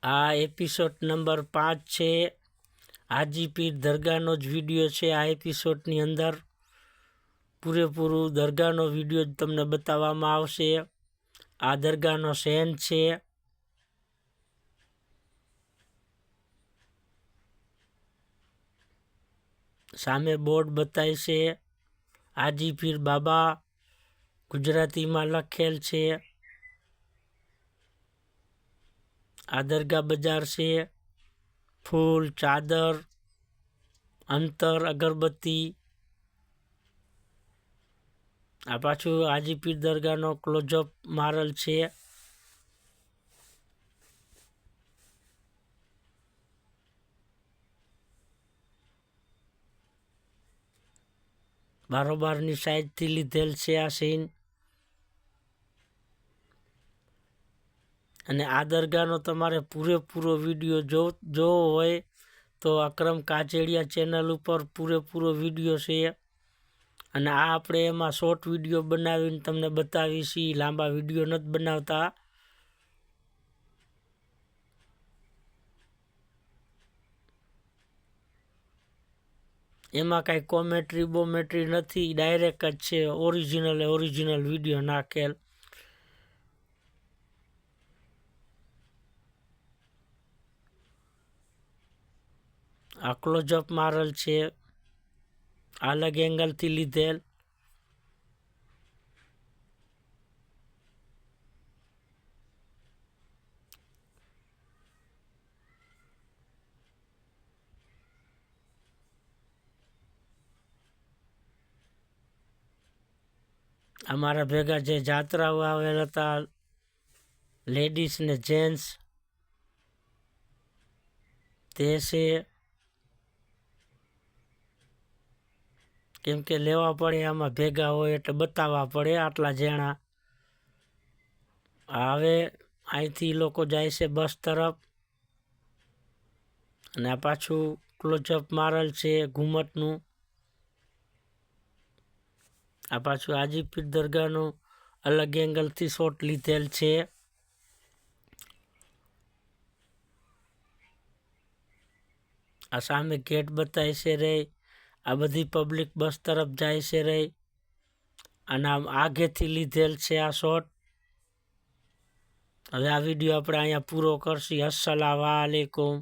આ episode number 5 છે. હાજી પીર દરગાહનો જ વિડીયો છે. આ એપિસોડની અંદર પૂરેપૂરું દરગાહનો વિડીયો જ તમને બતાવવામાં આવશે. આ દરગાહનો શેન છે. સામે બોર્ડ બતાય છે. હાજી પીર બાબા ગુજરાતીમાં લખેલ છે. આ દરગાહ બજાર છે. ફૂલ, ચાદર, અંતર, અગરબત્તી. આ પાછું હાજી પીર દરગાહનો ક્લોઝઅપ મારેલ છે. બારોબારની સાઈડથી લીધેલ છે આ સીન. અને આ દરગાહનો તમારે પૂરેપૂરો વિડીયો જોવો હોય તો અકરમ કાચેડિયા ચેનલ ઉપર પૂરેપૂરો વિડીયો છે. અને આ આપણે એમાં શોર્ટ વિડીયો બનાવીને તમને બતાવીશી. લાંબા વિડીયો નથી બનાવતા. એમાં કાંઈ કોમેન્ટ્રી નથી, ડાયરેક્ટ જ છે. ઓરિજિનલ વિડીયો નાખેલ. આ ક્લોઝઅપ મારેલ છે. અલગ એંગલથી લીધેલ. અમારા ભેગા જે જાત્રાઓ આવેલ હતા, લેડીઝ ને જેન્ટ્સ, તે છે. કેમ કે લેવા પડે, આમાં ભેગા હોય એટલે બતાવવા પડે. આટલા જણા હવે અહીંથી લોકો જાય છે બસ તરફ. અને આ પાછું ક્લોઝઅપ મારેલ છે ઘુમટનું. આ પાછું હાજી પીર દરગાહનું અલગ એંગલથી શોટ લીધેલ છે. આ સામે ગેટ બતાય છે રે. આ બધી પબ્લિક બસ તરફ જાય છે રે. અને આમ આગેથી લીધેલ છે આ શોટ. હવે આ વિડીયો આપણે અહીંયા પૂરો કરશી. અસ્સલામુ અલૈકુમ.